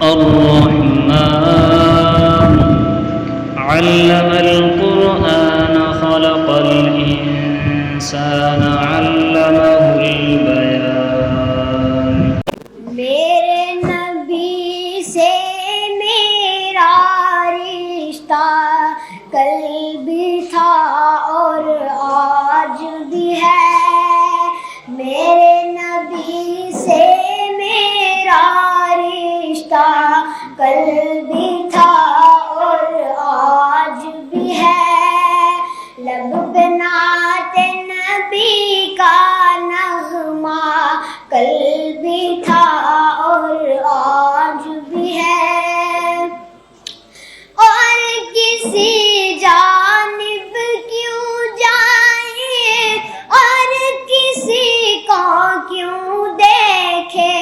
الرحمن علم القرآن خلق الإنسان علمه البيان. میرے نبی سے میرا رشتہ کل بھی تھا اور آج بھی ہے. میرے نبی سے میرا رشتہ کل بھی تھا اور آج بھی ہے. لب پہ نعت نبی کا نغمہ کل بھی تھا اور آج بھی ہے. اور کسی جانب کیوں جائے اور کسی کو کیوں دیکھے.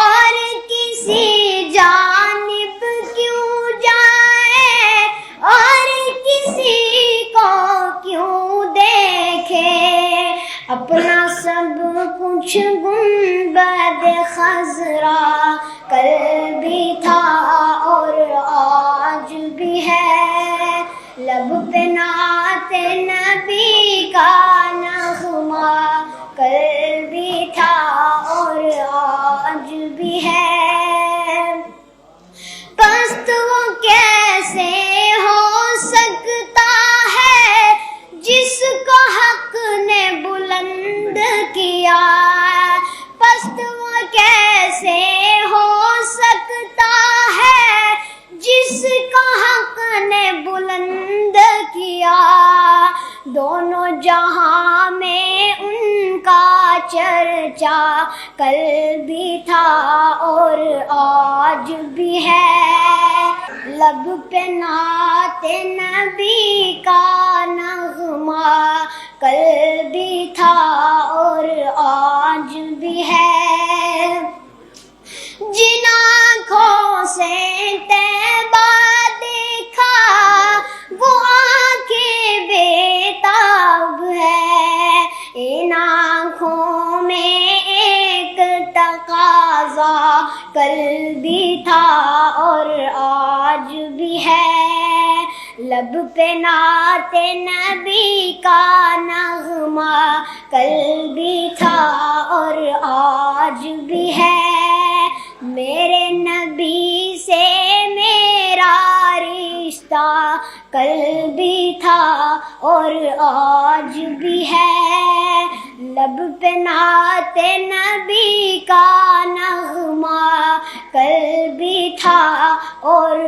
اور کسی جانب کیوں جائے اور کسی کو کیوں دیکھے. اپنا سب کچھ گنبد خضرا کل بھی تھا اور آج بھی ہے. لب پہ نعت نبی کا نغمہ کل بھی تھا اور آج بھی ہے. پست وہ کیسے ہو سکتا ہے جس کو حق نے بلند کیا. پست وہ کیسے ہو سکتا ہے جس کو حق نے بلند کیا. دونوں جہاں میں ان کا چرچا کل بھی تھا اور آج بھی ہے. لب پہ نعت نبی کا نغمہ کل بھی تھا اور آج بھی ہے. جن آنکھوں سے طیبہ دیکھا وہ آنکھیں بےتاب ہے. ان آنکھوں میں ایک تقاضا کل بھی تھا اور آج بھی ہے. لب پہ نعت نبی کا نغمہ کل بھی تھا اور آج بھی ہے. میرے نبی سے میرا رشتہ کل بھی تھا اور آج بھی ہے. لب پہ نعت نبی کا نغمہ کل بھی تھا اور